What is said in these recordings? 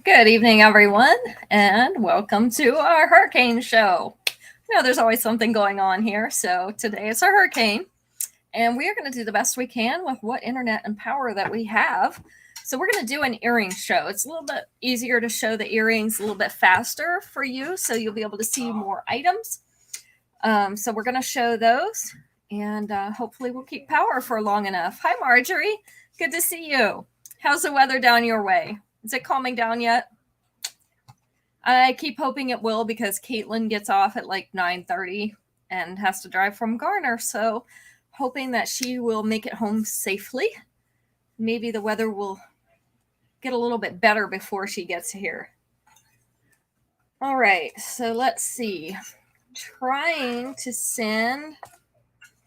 Good evening, everyone, and welcome to our hurricane show. You know, there's always something going on here, so today it's a hurricane, and we are going to do the best we can with what internet and power that we have. So we're going to do an earring show. It's a little bit easier to show the earrings a little bit faster for you, so you'll be able to see more items. So we're going to show those, and hopefully we'll keep power for long enough. Hi, Marjorie. Good to see you. How's the weather down your way? Is it calming down yet? I keep hoping it will because Caitlin gets off at like 9:30 and has to drive from Garner. So hoping that she will make it home safely. Maybe the weather will get a little bit better before she gets here. All right, so let's see. Trying to send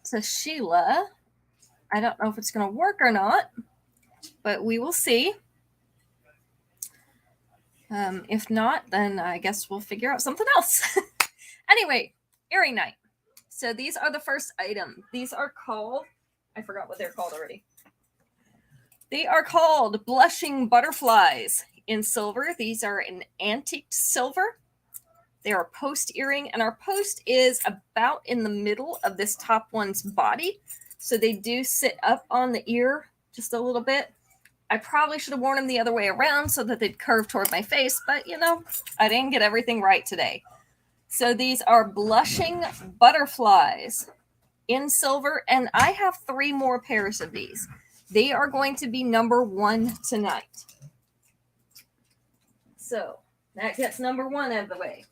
to Sheila. I don't know if it's going to work or not, but we will see. If not, then I guess we'll figure out something else. Anyway, earring night. So these are the first item. These are called, I forgot what they're called already. They are called blushing butterflies in silver. These are an antiqued silver. They are a post earring, and our post is about in the middle of this top one's body. So they do sit up on the ear just a little bit. I probably should have worn them the other way around so that they'd curve toward my face, but you know, I didn't get everything right today. So these are blushing butterflies in silver, and I have 3 more pairs of these. They are going to be number 1 tonight. So that gets number 1 out of the way.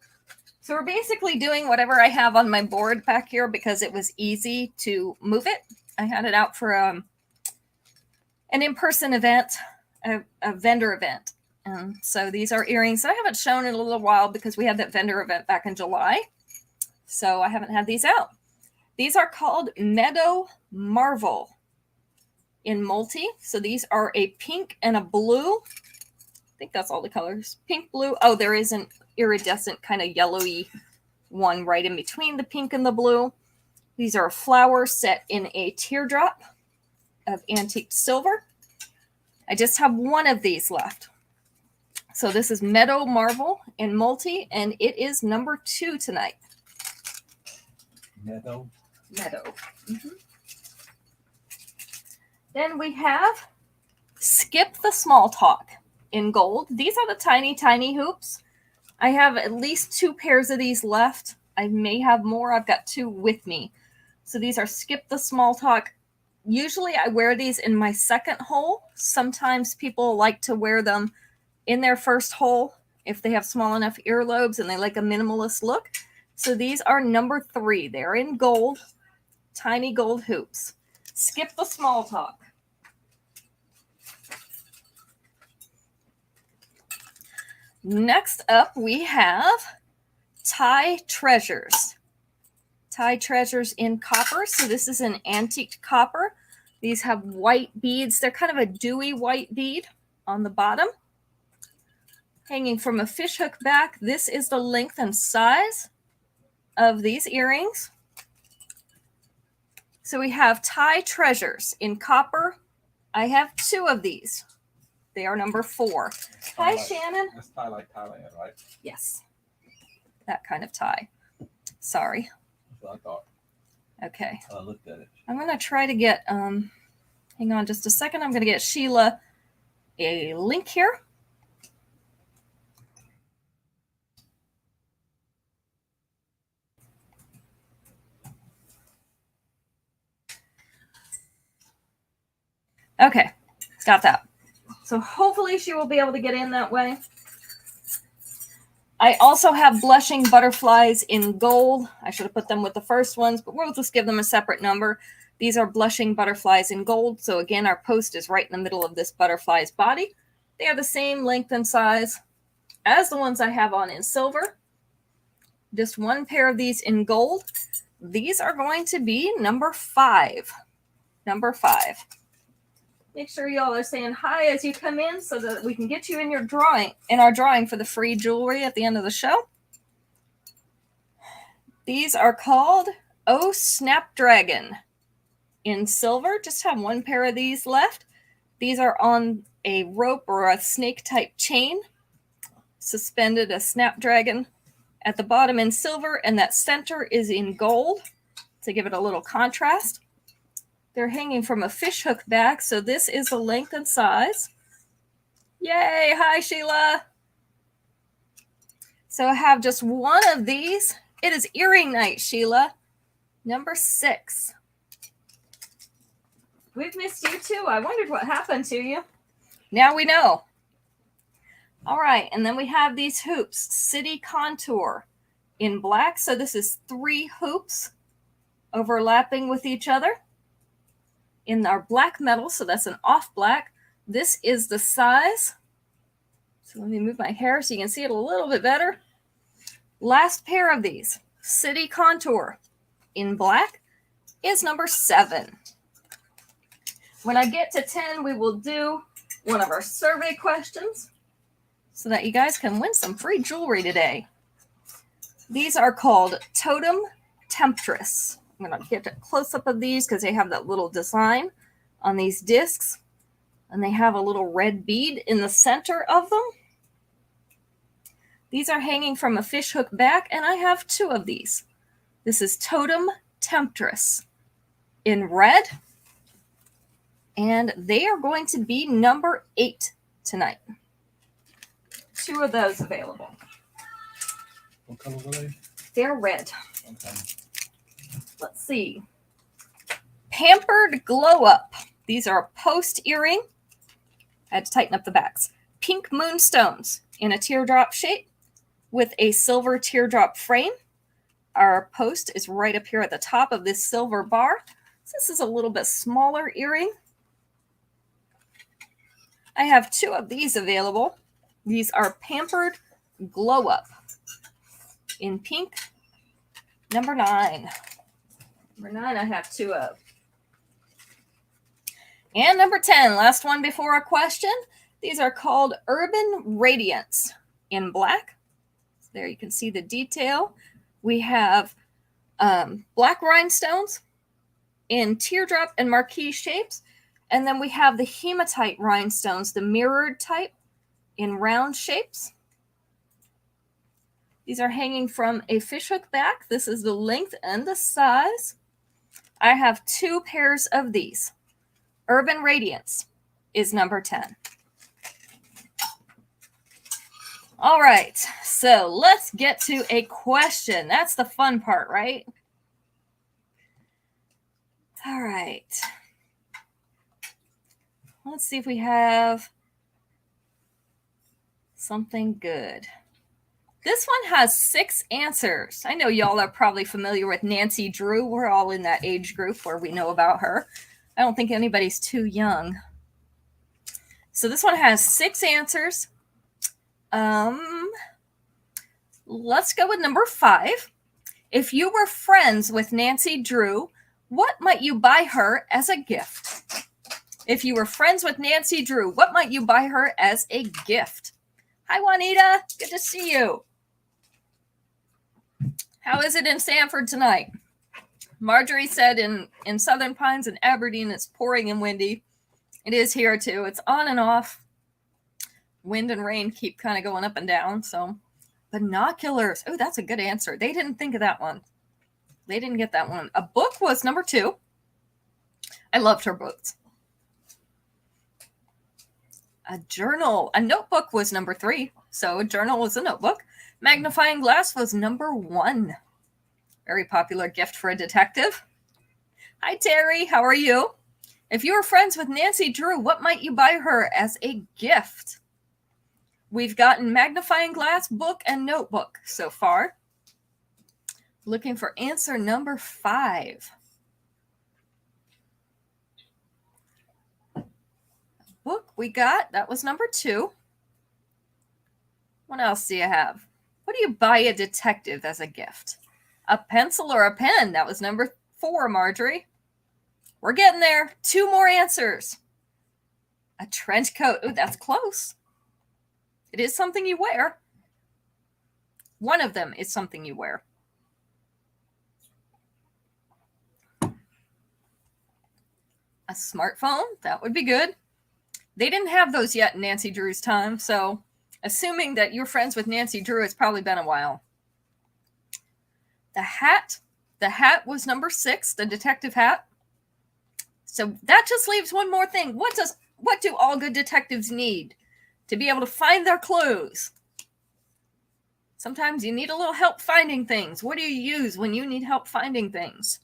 So we're basically doing whatever I have on my board back here because it was easy to move it. I had it out for an in-person event, a vendor event. So these are earrings that I haven't shown in a little while because we had that vendor event back in July. So I haven't had these out. These are called Meadow Marvel in multi. So these are a pink and a blue. I think that's all the colors. Pink, blue. Oh, there is an iridescent kind of yellowy one right in between the pink and the blue. These are flowers set in a teardrop of antique silver. I just have 1 of these left. So this is Meadow Marvel in multi, and it is number 2 tonight. Meadow. Mm-hmm. Then we have Skip the Small Talk in gold. These are the tiny, tiny hoops. I have at least 2 pairs of these left. I may have more. I've got 2 with me. So these are Skip the Small Talk. Usually I wear these in my second hole. Sometimes people like to wear them in their first hole if they have small enough earlobes and they like a minimalist look. So these are number 3. They're in gold, tiny gold hoops. Skip the Small Talk. Next up, we have Tie Treasures. Tie Treasures in copper. So this is an antique copper. These have white beads. They're kind of a dewy white bead on the bottom. Hanging from a fishhook back. This is the length and size of these earrings. So we have Tie Treasures in copper. I have 2 of these. They are number 4. Hi, Shannon. That's tie like Thailand, right? Yes. That kind of tie. Sorry. That's what I thought. Okay. I looked at it. I'm going to try to get, hang on just a second. I'm going to get Sheila a link here. Okay. Got that. So hopefully she will be able to get in that way. I also have blushing butterflies in gold. I should have put them with the first ones, but we'll just give them a separate number. These are blushing butterflies in gold. So again, our post is right in the middle of this butterfly's body. They are the same length and size as the ones I have on in silver. Just 1 pair of these in gold. These are going to be number 5. Number 5. Make sure y'all are saying hi as you come in so that we can get you in our drawing for the free jewelry at the end of the show. These are called Oh Snapdragon in silver. Just have 1 pair of these left. These are on a rope or a snake type chain. suspended a snapdragon at the bottom in silver, and that center is in gold to give it a little contrast. They're hanging from a fishhook back, so this is the length and size. Yay! Hi, Sheila! So I have just one of these. It is earring night, Sheila. Number 6. We've missed you too. I wondered what happened to you. Now we know. All right, and then we have these hoops. City Contour in black. So this is 3 hoops overlapping with each other in our black metal. So that's an off black. This is the size. So let me move my hair so you can see it a little bit better. Last pair of these, City Contour in black, is number 7. When I get to 10, we will do one of our survey questions so that you guys can win some free jewelry today. These are called Totem Temptress. I'm going to get a close-up of these because they have that little design on these discs, and they have a little red bead in the center of them. These are hanging from a fishhook back, and I have 2 of these. This is Totem Temptress in red, and they are going to be number 8 tonight. 2 of those available. What color were they? They're red. Okay. Let's see. Pampered Glow Up. These are a post earring. I had to tighten up the backs. Pink moonstones in a teardrop shape with a silver teardrop frame. Our post is right up here at the top of this silver bar. So this is a little bit smaller earring. I have 2 of these available. These are Pampered Glow Up in pink. Number 9. Number 9 I have 2 of. And number 10, last one before a question. These are called Urban Radiance in black. There you can see the detail. We have black rhinestones in teardrop and marquise shapes. And then we have the hematite rhinestones, the mirrored type, in round shapes. These are hanging from a fishhook back. This is the length and the size. I have 2 pairs of these. Urban Radiance is number 10. All right, so let's get to a question. That's the fun part, right? All right. Let's see if we have something good. This one has 6 answers. I know y'all are probably familiar with Nancy Drew. We're all in that age group where we know about her. I don't think anybody's too young. So this one has 6 answers. Let's go with number 5. If you were friends with Nancy Drew, what might you buy her as a gift? If you were friends with Nancy Drew, what might you buy her as a gift? Hi, Juanita. Good to see you. How is it in Sanford tonight? Marjorie said in Southern Pines and Aberdeen, it's pouring and windy. It is here too. It's on and off. Wind and rain keep kind of going up and down. So binoculars. Oh, that's a good answer. They didn't think of that one. They didn't get that one. A book was number 2. I loved her books. A journal. A notebook was number 3. So a journal was a notebook. Magnifying glass was number 1. Very popular gift for a detective. Hi, Terry. How are you? If you were friends with Nancy Drew, what might you buy her as a gift? We've gotten magnifying glass, book, and notebook so far. Looking for answer number 5. Book we got. That was number 2. What else do you have? What do you buy a detective as a gift? A pencil or a pen? That was number 4, Marjorie. We're getting there. 2 more answers. A trench coat. Oh, that's close. It is something you wear. One of them is something you wear. A smartphone. That would be good. They didn't have those yet in Nancy Drew's time, so Assuming that you're friends with Nancy Drew, it's probably been a while. The hat was number 6, the detective hat. So that just leaves one more thing. What do all good detectives need? To be able to find their clues. Sometimes you need a little help finding things. What do you use when you need help finding things?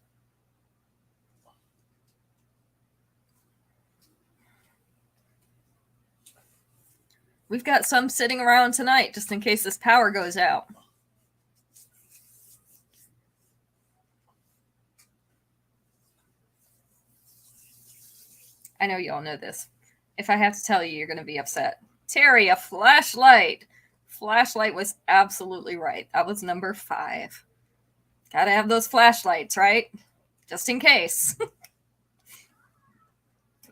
We've got some sitting around tonight just in case this power goes out. I know you all know this. If I have to tell you, you're going to be upset. Terry, a flashlight. Flashlight was absolutely right. That was number 5. Gotta have those flashlights, right? Just in case.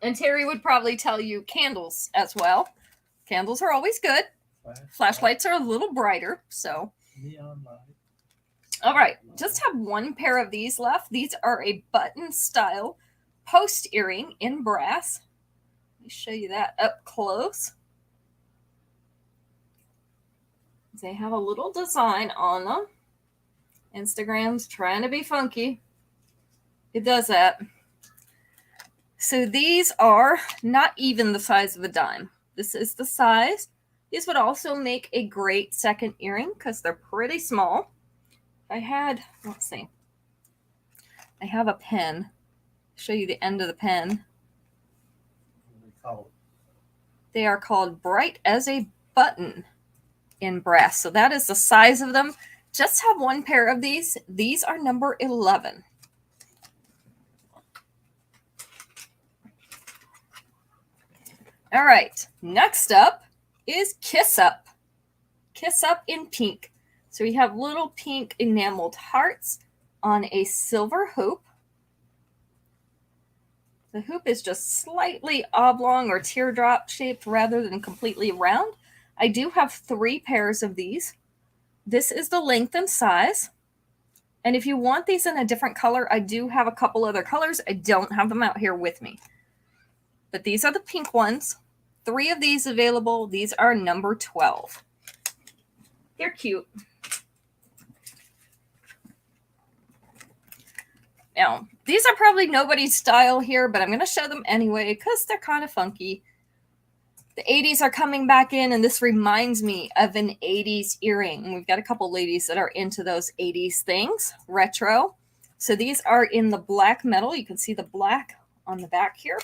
And Terry would probably tell you candles as well. Candles are always good. Flashlights are a little brighter, so. Neon light. All right, just have one pair of these left. These are a button style post earring in brass. Let me show you that up close. They have a little design on them. Instagram's trying to be funky. It does that. So these are not even the size of a dime. This is the size. These would also make a great second earring because they're pretty small. I had, let's see. I have a pen. Show you the end of the pen. What do they call it? They are called Bright as a Button in brass. So that is the size of them. Just have one pair of these. These are number 11. All right, next up is Kiss Up. Kiss Up in pink. So we have little pink enameled hearts on a silver hoop. The hoop is just slightly oblong or teardrop shaped rather than completely round. I do have 3 pairs of these. This is the length and size. And if you want these in a different color, I do have a couple other colors. I don't have them out here with me. But these are the pink ones. 3 of these available. These are number 12. They're cute. Now, these are probably nobody's style here, but I'm going to show them anyway because they're kind of funky. The 80s are coming back in, and this reminds me of an 80s earring. We've got a couple ladies that are into those 80s things, retro. So these are in the black metal. You can see the black on the back here.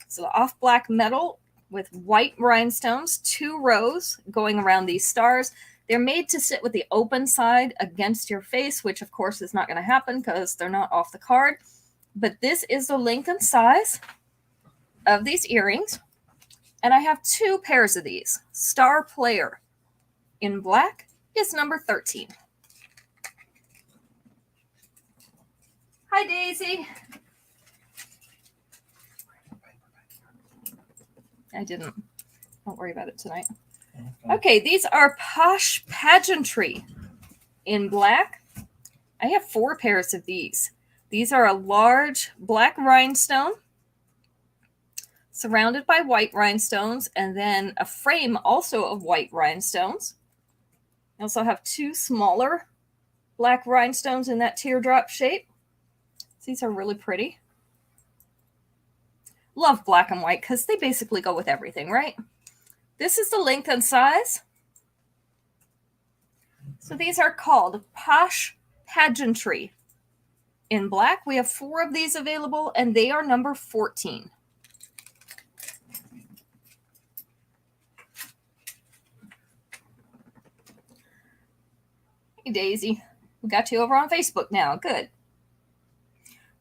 So the off black metal with white rhinestones, 2 rows going around these stars. They're made to sit with the open side against your face, which of course is not going to happen because they're not off the card. But this is the length and size of these earrings. And I have 2 pairs of these. Star Player in black is number 13. Hi, Daisy. I didn't. Don't worry about it tonight. Okay, these are Posh Pageantry in black. I have 4 pairs of these. These are a large black rhinestone surrounded by white rhinestones, and then a frame also of white rhinestones. I also have 2 smaller black rhinestones in that teardrop shape. These are really pretty. Love black and white because they basically go with everything, right? This is the length and size. So these are called Posh Pageantry in black. We have 4 of these available, and they are number 14. Hey, Daisy. We got you over on Facebook now. Good.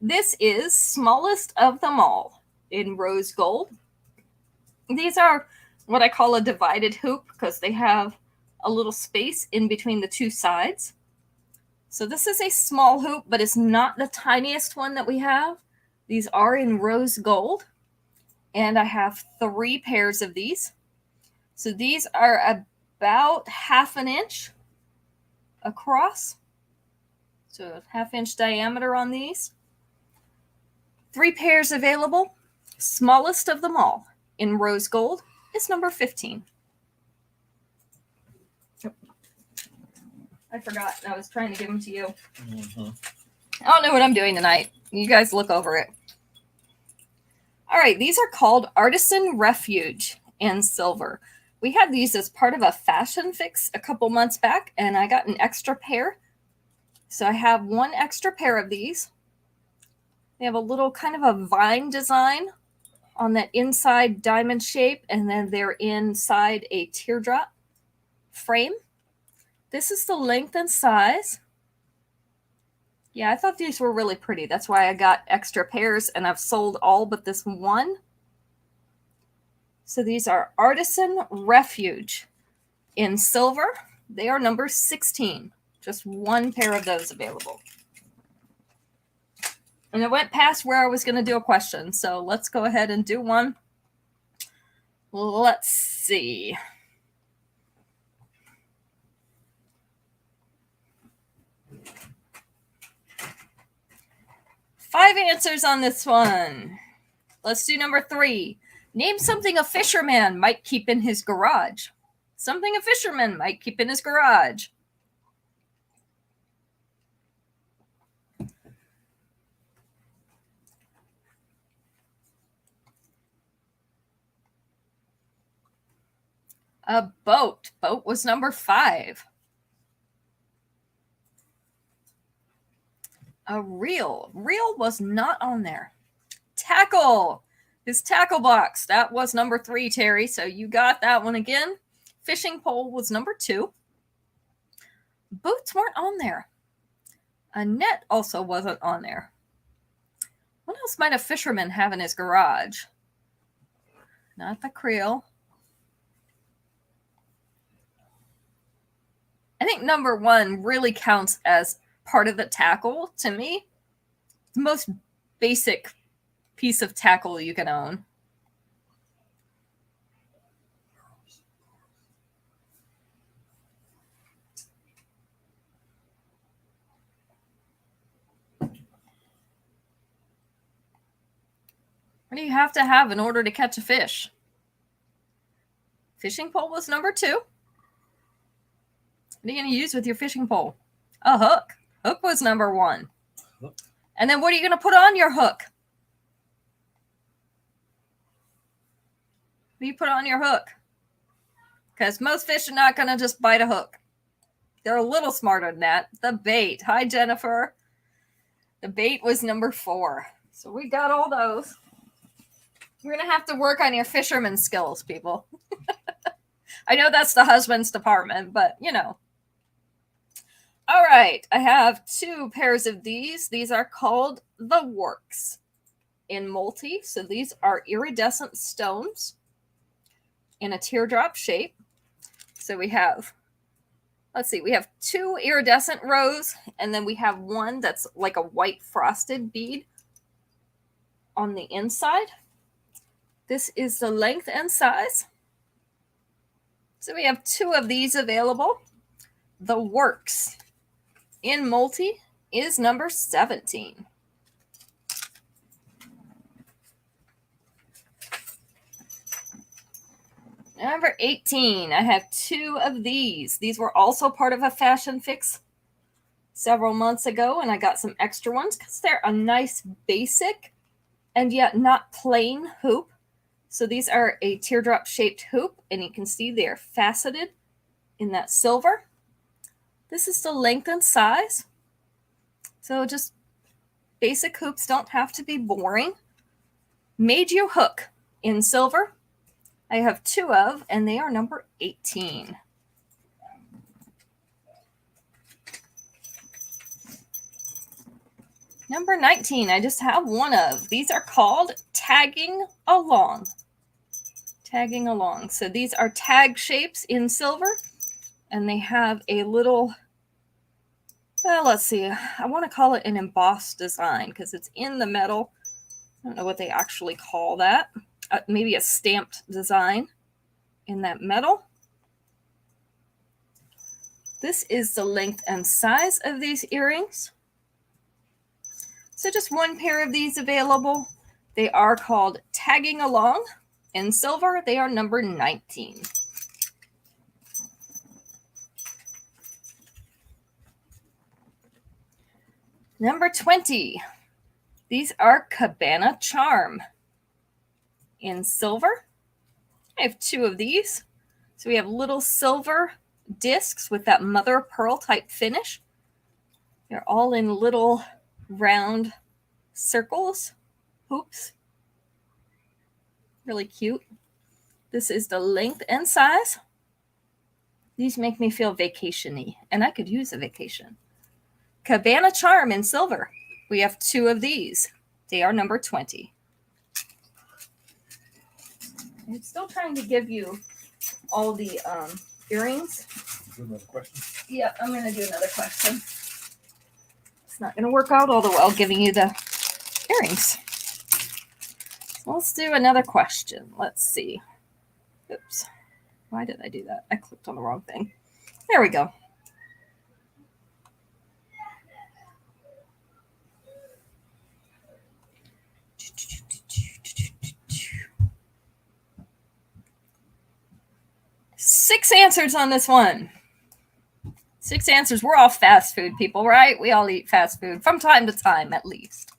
This is Smallest of Them All in rose gold. These are what I call a divided hoop because they have a little space in between the 2 sides. So this is a small hoop, but it's not the tiniest one that we have. These are in rose gold, and I have 3 pairs of these. So these are about 1/2 inch across. So 1/2 inch diameter on these. 3 pairs available. Smallest of them all in rose gold is number 15. I forgot. I was trying to give them to you. Mm-hmm. I don't know what I'm doing tonight. You guys look over it. All right, these are called Artisan Refuge in silver. We had these as part of a fashion fix a couple months back, and I got an extra pair. So I have one extra pair of these. They have a little kind of a vine design on that inside diamond shape, and then they're inside a teardrop frame. This is the length and size. Yeah, I thought these were really pretty. That's why I got extra pairs, and I've sold all but this one. So these are Artisan Refuge in silver. They are number 16. Just one pair of those available. And it went past where I was going to do a question, so let's go ahead and do one. Let's see. Five answers on this one. Let's do number 3. Name something a fisherman might keep in his garage. Something a fisherman might keep in his garage. A boat. Boat was number 5. A reel. Reel was not on there. Tackle. His tackle box. That was number 3, Terry. So you got that one again. Fishing pole was number 2. Boots weren't on there. A net also wasn't on there. What else might a fisherman have in his garage? Not the creel. I think number 1 really counts as part of the tackle to me. The most basic piece of tackle you can own. What do you have to have in order to catch a fish? Fishing pole was number 2. What are you going to use with your fishing pole? A hook. Hook was number 1. And then what are you going to put on your hook? What do you put on your hook? Because most fish are not going to just bite a hook. They're a little smarter than that. The bait. Hi, Jennifer. The bait was number 4. So we got all those. You're going to have to work on your fisherman skills, people. I know that's the husband's department, but you know. All right. I have 2 pairs of these. These are called the Works in multi. So these are iridescent stones in a teardrop shape. So we have, let's see, we have 2 iridescent rows, and then we have one that's like a white frosted bead on the inside. This is the length and size. So we have 2 of these available. The Works in multi is number 17. Number 18, I have 2 of these. These were also part of a fashion fix several months ago, and I got some extra ones because they're a nice basic and yet not plain hoop. So these are a teardrop shaped hoop, and you can see they're faceted in that silver. This is the length and size. So just basic hoops don't have to be boring. Made you hook in silver. I have 2 of, and they are number 18. Number 19, I just have 1 of. These are called Tagging Along. Tagging Along. So these are tag shapes in silver, and they have a little, let's see, I want to call it an embossed design because it's in the metal. I don't know what they actually call that. Maybe a stamped design in that metal. This is the length and size of these earrings. So just 1 pair of these available. They are called Tagging Along in silver. They are number 19. Number 20. These are Cabana Charm in silver. I have 2 of these. So we have little silver discs with that mother of pearl type finish. They're all in little round circles, hoops. Really cute. This is the length and size. These make me feel vacation-y, and I could use a vacation. Cabana Charm in silver. We have 2 of these. They are number 20. I'm still trying to give you all the earrings. Do another question. Yeah, I'm going to do another question. It's not going to work out all the well giving you the earrings. So let's do another question. Let's see. Oops. Why did I do that? I clicked on the wrong thing. There we go. Six answers on this one. 6 answers. We're all fast food people, right? We all eat fast food from time to time, at least.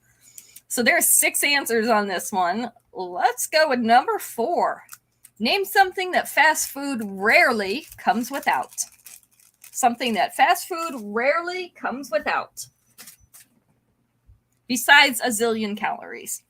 So there's 6 answers on this one. Let's go with number 4. Name something that fast food rarely comes without. Something that fast food rarely comes without. Besides a zillion calories.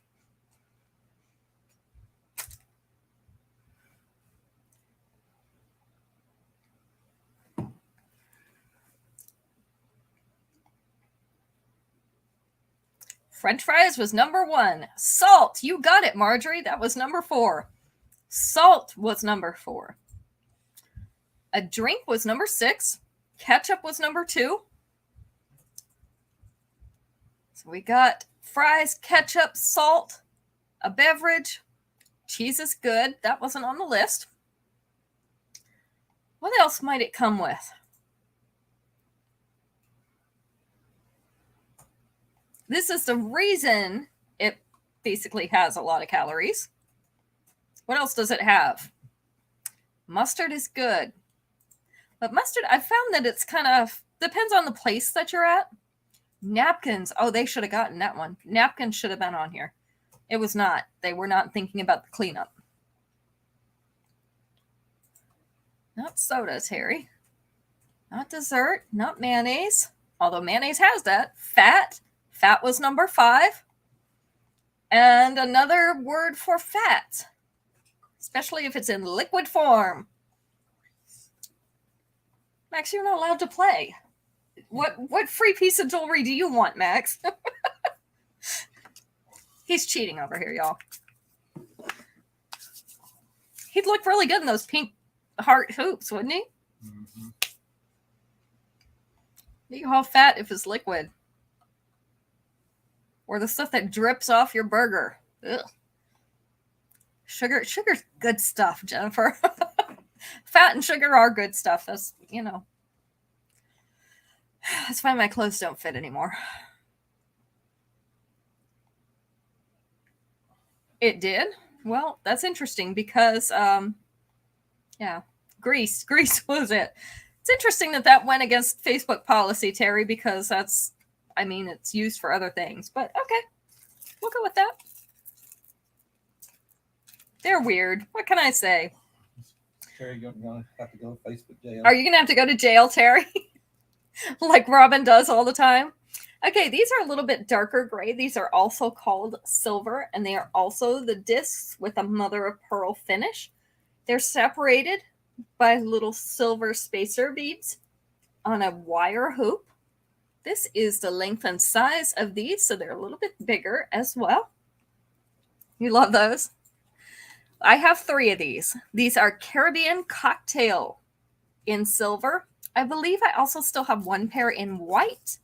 French fries was number 1. Salt, you got it, Marjorie. That was number 4. Salt was number 4. A drink was number 6. Ketchup was number 2. So we got fries, ketchup, salt, a beverage. Cheese is good. That wasn't on the list. What else might it come with? This is the reason it basically has a lot of calories. What else does it have? Mustard is good. But mustard, I found that it's kind of, depends on the place that you're at. Napkins, oh, they should have gotten that one. Napkins should have been on here. It was not. They were not thinking about the cleanup. Not soda, Terry. Not dessert, not mayonnaise. Although mayonnaise has that. Fat. Fat was number 5. And another word for fat, especially if it's in liquid form. Max, you're not allowed to play. What free piece of jewelry do you want, Max? He's cheating over here, y'all. He'd look really good in those pink heart hoops, wouldn't he? Mm-hmm. You can call fat if it's liquid. Or the stuff that drips off your burger. Ugh. Sugar's good stuff, Jennifer. Fat and sugar are good stuff. That's, you know. That's why my clothes don't fit anymore. It did? Well, that's interesting because, yeah, Greece was it. It's interesting that went against Facebook policy, Terry, because that's, I mean, it's used for other things. But okay, we'll go with that. They're weird. What can I say? Terry, you're going to have to go to Facebook jail. Are you going to have to go to jail, Terry? Like Robin does all the time? Okay, these are a little bit darker gray. These are also called silver, and they are also the discs with a mother of pearl finish. They're separated by little silver spacer beads on a wire hoop. This is the length and size of these, so they're a little bit bigger as well. You love those? I have 3 of these. These are Caribbean Cocktail in silver. I believe I also still have 1 pair in white,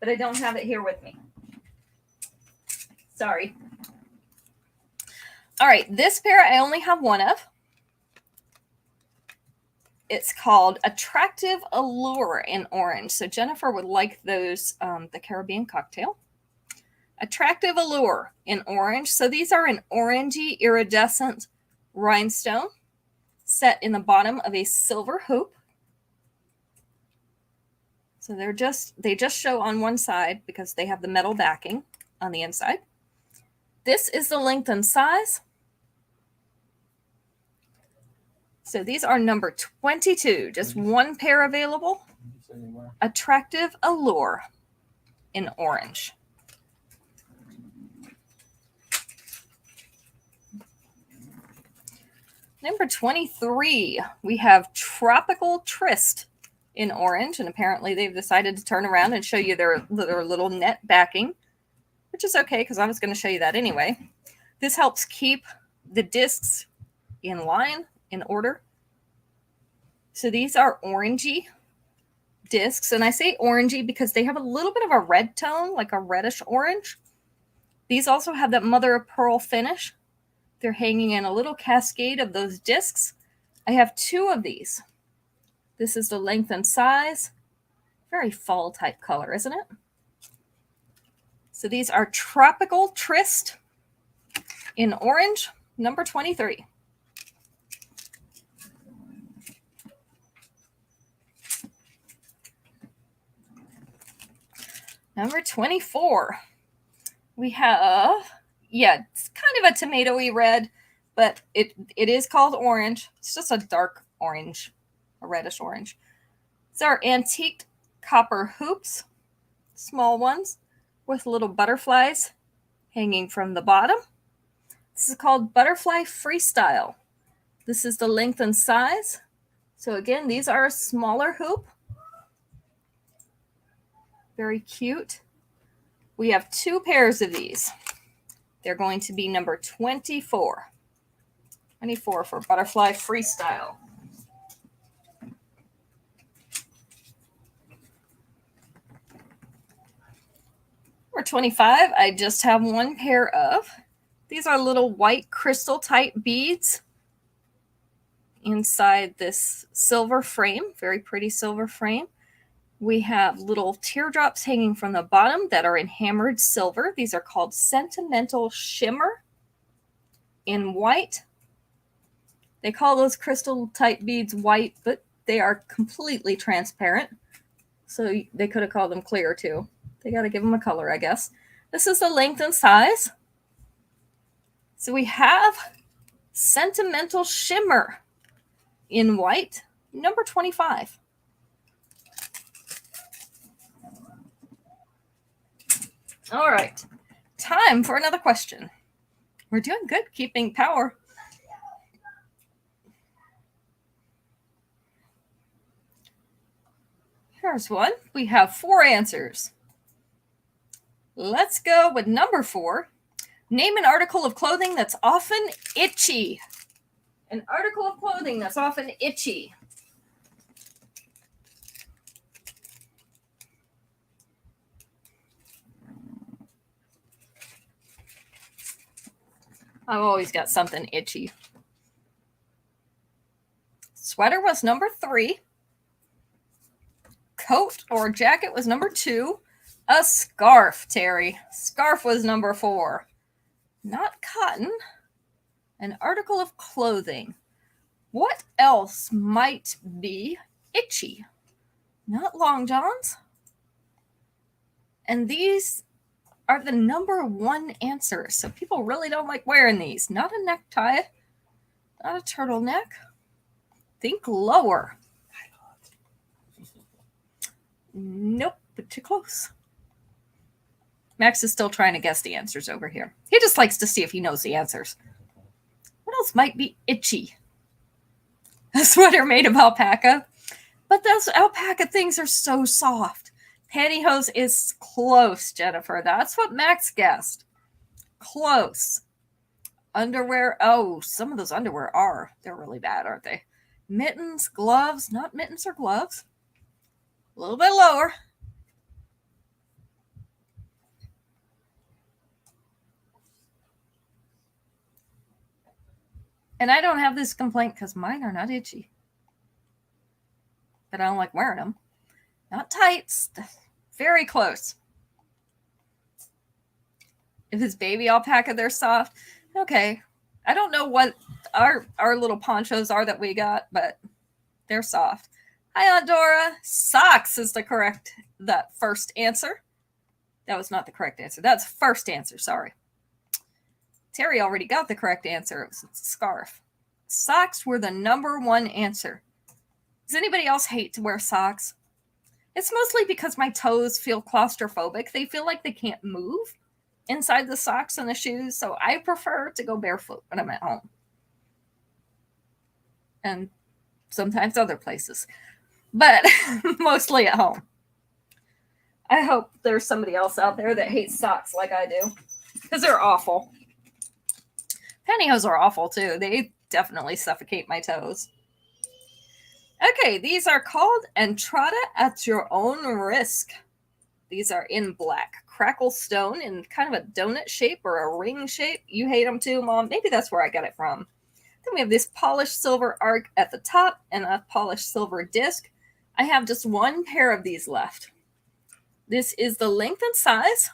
but I don't have it here with me. Sorry. All right, this pair I only have 1 of. It's called Attractive Allure in orange. So Jennifer would like those, the Caribbean Cocktail. Attractive Allure in orange. So these are an orangey iridescent rhinestone set in the bottom of a silver hoop. So they just show on one side because they have the metal backing on the inside. This is the length and size. So these are number 22, just one pair available. Attractive Allure in orange. Number 23, we have Tropical Tryst in orange, and apparently they've decided to turn around and show you their little net backing, which is okay because I was going to show you that anyway. This helps keep the discs in line, in order. So these are orangey discs, and I say orangey because they have a little bit of a red tone, like a reddish orange. These also have that mother of pearl finish. They're hanging in a little cascade of those discs. I have 2 of these. This is the length and size. Very fall type color, isn't it? So these are Tropical Tryst in orange, number 23. Number 24. We have, it's kind of a tomatoey red, but it is called orange. It's just a dark orange, a reddish orange. It's our antique copper hoops, small ones with little butterflies hanging from the bottom. This is called Butterfly Freestyle. This is the length and size. So again, these are a smaller hoop. Very cute. We have 2 pairs of these. They're going to be number 24. 24 for Butterfly Freestyle. Number 25, I just have 1 pair of. These are little white crystal type beads inside this silver frame, very pretty silver frame. We have little teardrops hanging from the bottom that are in hammered silver. These are called Sentimental Shimmer in white. They call those crystal type beads white, but they are completely transparent. So they could have called them clear too. They got to give them a color, I guess. This is the length and size. So we have Sentimental Shimmer in white, number 25. All right, time for another question. We're doing good keeping power. Here's one. We have 4 answers. Let's go with number 4. Name an article of clothing that's often itchy. An article of clothing that's often itchy. I've always got something itchy. Sweater was number 3. Coat or jacket was number 2. A scarf, Terry. Scarf was number 4. Not cotton. An article of clothing. What else might be itchy? Not long johns. And these are the number 1 answers. So people really don't like wearing these. Not a necktie. Not a turtleneck. Think lower. Nope, but too close. Max is still trying to guess the answers over here. He just likes to see if he knows the answers. What else might be itchy? A sweater made of alpaca. But those alpaca things are so soft. Pantyhose is close, Jennifer. That's what Max guessed. Close. Underwear. Oh, some of those underwear are. They're really bad, aren't they? Mittens, gloves. Not mittens or gloves. A little bit lower. And I don't have this complaint because mine are not itchy. But I don't like wearing them. Not tights. Very close. If it's baby alpaca, they're soft. Okay. I don't know what our little ponchos are that we got, but they're soft. Hi, Aunt Dora. Socks is the first answer. That was not the correct answer. That's first answer, sorry. Terry already got the correct answer. It was a scarf. Socks were the number one answer. Does anybody else hate to wear socks? It's mostly because my toes feel claustrophobic. They feel like they can't move inside the socks and the shoes, so I prefer to go barefoot when I'm at home. And sometimes other places, but mostly at home. I hope there's somebody else out there that hates socks like I do, because they're awful. Pantyhose are awful too. They definitely suffocate my toes. Okay, these are called Entrada at Your Own Risk. These are in black. Crackle stone in kind of a donut shape or a ring shape. You hate them too, Mom? Maybe that's where I got it from. Then we have this polished silver arc at the top and a polished silver disc. I have just one pair of these left. This is the length and size.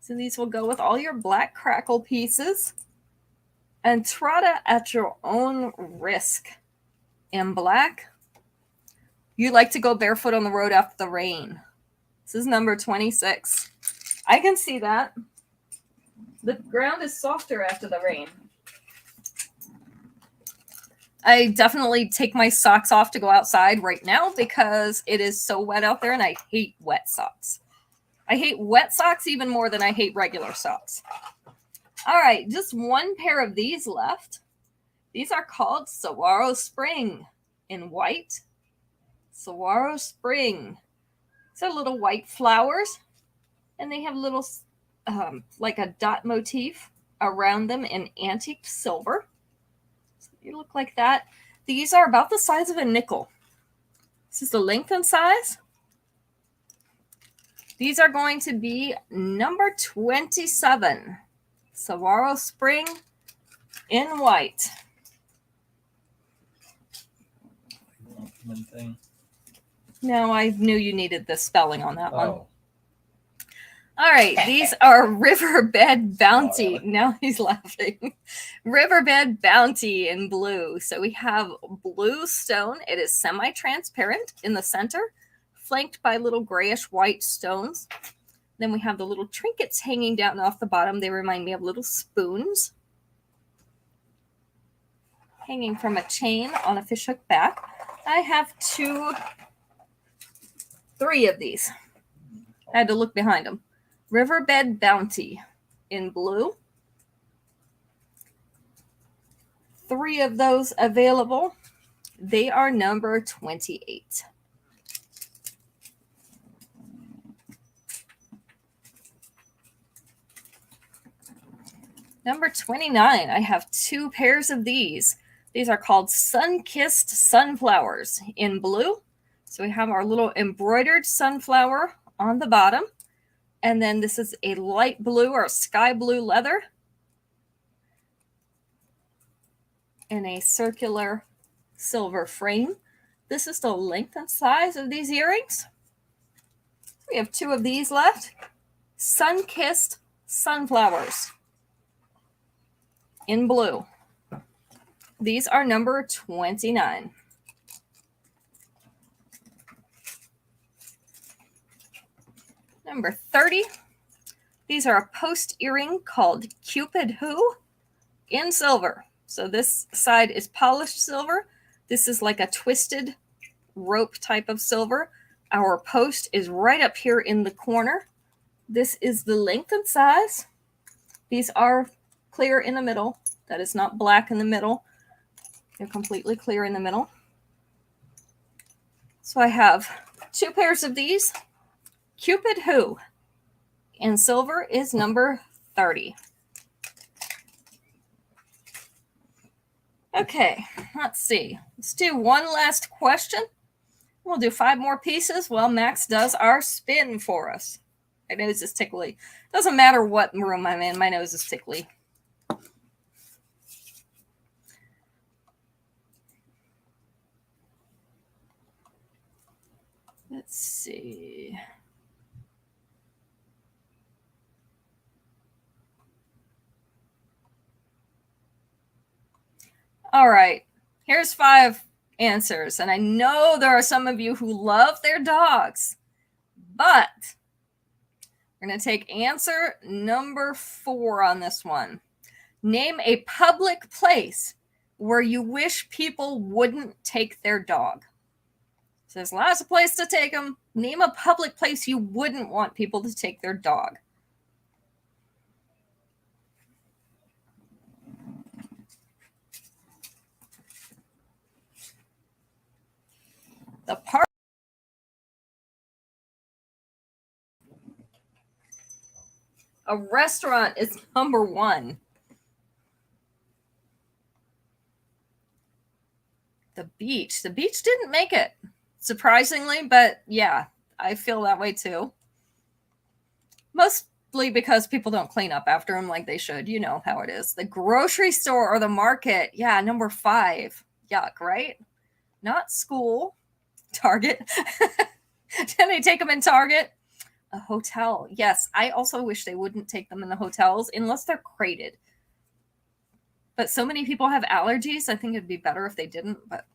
So these will go with all your black crackle pieces. Entrada at Your Own Risk. In black. You like to go barefoot on the road after the rain. This is number 26. I can see that. The ground is softer after the rain. I definitely take my socks off to go outside right now because it is so wet out there and I hate wet socks. I hate wet socks even more than I hate regular socks. All right, just one pair of these left. These are called Saguaro Spring in white. Saguaro Spring. So little white flowers, and they have little, like a dot motif around them in antique silver. So you look like that. These are about the size of a nickel. This is the length and size. These are going to be number 27. Saguaro Spring in white. Thing. No, I knew you needed the spelling on that one. Oh, All right, these are Riverbed Bounty. Oh, really? Now he's laughing. Riverbed Bounty in blue. So we have blue stone. It is semi-transparent in the center, flanked by little grayish white stones. Then we have the little trinkets hanging down off the bottom. They remind me of little spoons hanging from a chain on a fishhook back. I have 3 of these. I had to look behind them. Riverbed Bounty in blue. 3 of those available. They are number 28. Number 29, I have 2 pairs of these. These are called Sun-Kissed Sunflowers in blue. So we have our little embroidered sunflower on the bottom. And then this is a light blue or sky blue leather in a circular silver frame. This is the length and size of these earrings. We have 2 of these left. Sun-Kissed Sunflowers in blue. These are number 29. Number 30. These are a post earring called Cupid Who in silver. So this side is polished silver. This is like a twisted rope type of silver. Our post is right up here in the corner. This is the length and size. These are clear in the middle. That is not black in the middle. They're completely clear in the middle. So I have 2 pairs of these. Cupid Who in silver is number 30. Okay, let's see. Let's do one last question. We'll do 5 more pieces while Max does our spin for us. My nose is tickly. Doesn't matter what room I'm in, my nose is tickly. Let's see. All right. Here's 5 answers. And I know there are some of you who love their dogs, but we're going to take answer number 4 on this one. Name a public place where you wish people wouldn't take their dog. So there's lots of places to take them. Name a public place you wouldn't want people to take their dog. The park. A restaurant is number 1. The beach. The beach didn't make it, surprisingly, but yeah, I feel that way too. Mostly because people don't clean up after them like they should. You know how it is. The grocery store or the market. Yeah, number 5. Yuck, right? Not school. Target. Can they take them in Target? A hotel. Yes, I also wish they wouldn't take them in the hotels unless they're crated. But so many people have allergies. I think it'd be better if they didn't, but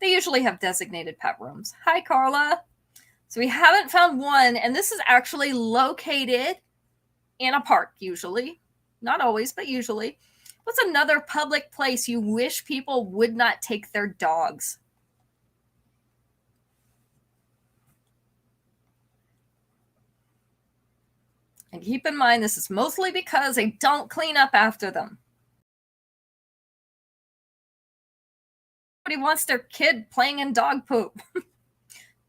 they usually have designated pet rooms. Hi, Carla. So we haven't found one, and this is actually located in a park, usually. Not always, but usually. What's another public place you wish people would not take their dogs? And keep in mind, this is mostly because they don't clean up after them. Nobody wants their kid playing in dog poop.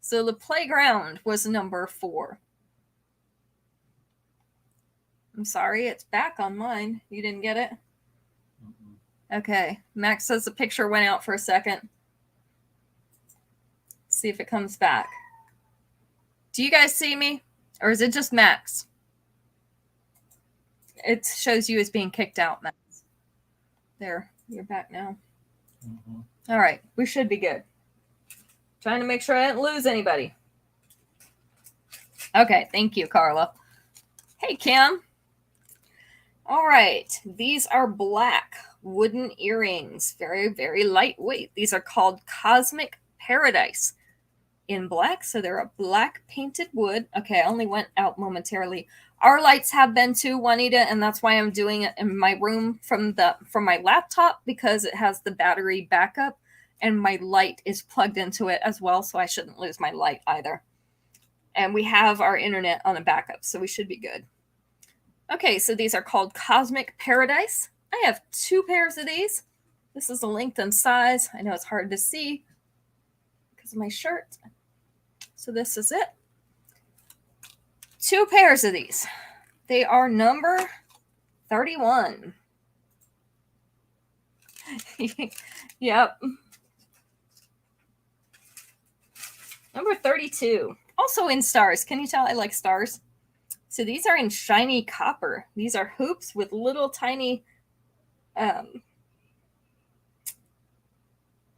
So the playground was number 4. I'm sorry, it's back on mine. You didn't get it? Okay. Max says the picture went out for a second. Let's see if it comes back. Do you guys see me? Or is it just Max? It shows you as being kicked out, Max. There, you're back now. Mm-hmm. All right, we should be good. Trying to make sure I didn't lose anybody. Okay, thank you, Carla. Hey, Kim. All right, these are black wooden earrings. Very, very lightweight. These are called Cosmic Paradise in black. So they're a black painted wood. Okay, I only went out momentarily. Our lights have been too, Juanita, and that's why I'm doing it in my room from my laptop, because it has the battery backup and my light is plugged into it as well, so I shouldn't lose my light either. And we have our internet on a backup, so we should be good. Okay, so these are called Cosmic Paradise. I have 2 pairs of these. This is the length and size. I know it's hard to see because of my shirt. So this is it. 2 pairs of these. They are number 31. Yep. Number 32. Also in stars. Can you tell I like stars? So these are in shiny copper. These are hoops with little tiny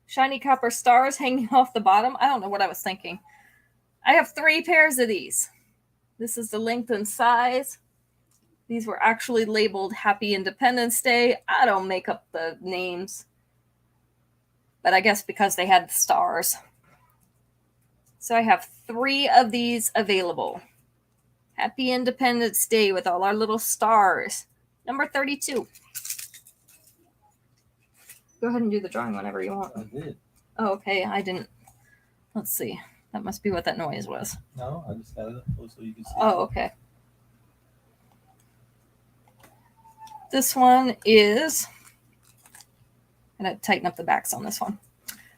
shiny copper stars hanging off the bottom. I don't know what I was thinking. I have 3 pairs of these. This is the length and size. These were actually labeled Happy Independence Day. I don't make up the names, but I guess because they had the stars. So I have 3 of these available. Happy Independence Day with all our little stars. Number 32. Go ahead and do the drawing whenever you want. I did. Oh, okay. I didn't. Let's see. That must be what that noise was. No, I just got it up so you can see. Oh, okay. This one is, I'm going to tighten up the backs on this one.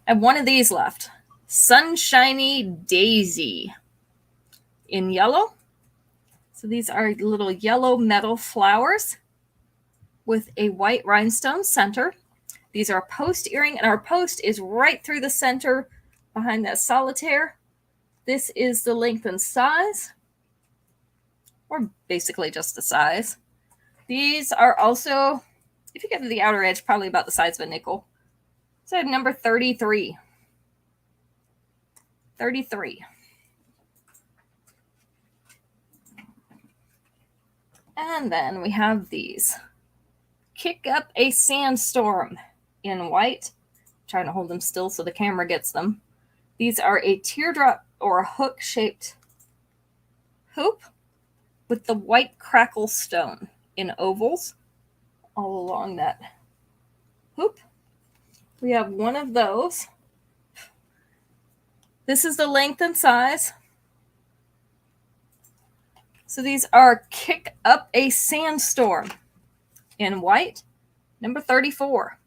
I have 1 of these left. Sunshiny Daisy in yellow. So these are little yellow metal flowers with a white rhinestone center. These are a post earring, and our post is right through the center behind that solitaire. This is the length and size, or basically just the size. These are also, if you get to the outer edge, probably about the size of a nickel. So number 33. 33. And then we have these. Kick Up a Sandstorm in white. trying to hold them still so the camera gets them. These are a teardrop or a hook-shaped hoop with the white crackle stone in ovals all along that hoop. We have one of those. This is the length and size. So these are Kick Up a Sandstorm in white, number 34.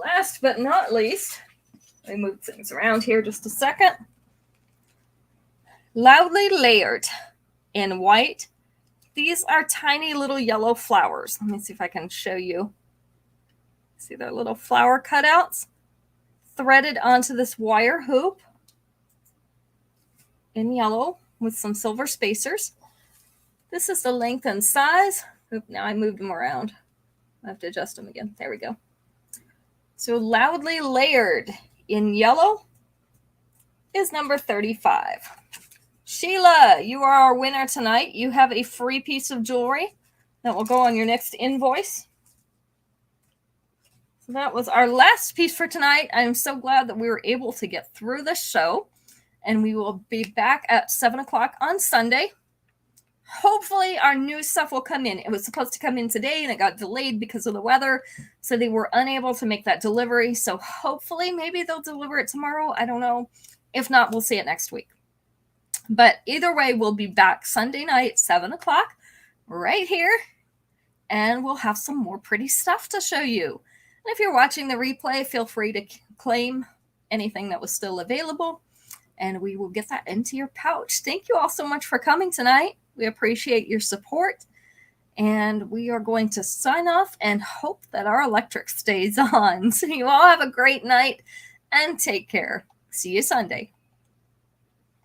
Last but not least, let me move things around here just a second. Loudly Layered in white. These are tiny little yellow flowers. Let me see if I can show you. See their little flower cutouts threaded onto this wire hoop in yellow with some silver spacers. This is the length and size. Oop, now I moved them around. I have to adjust them again. There we go. So Loudly Layered in yellow is number 35. Sheila, you are our winner tonight. You have a free piece of jewelry that will go on your next invoice. So that was our last piece for tonight. I'm so glad that we were able to get through the show. And we will be back at 7 o'clock on Sunday. Hopefully our new stuff will come in. It was supposed to come in today and it got delayed because of the weather. So they were unable to make that delivery. So hopefully maybe they'll deliver it tomorrow. I don't know. If not, we'll see it next week. But either way, we'll be back Sunday night, 7 o'clock, right here. And we'll have some more pretty stuff to show you. And if you're watching the replay, feel free to claim anything that was still available. And we will get that into your pouch. Thank you all so much for coming tonight. We appreciate your support. And we are going to sign off and hope that our electric stays on. So you all have a great night and take care. See you Sunday.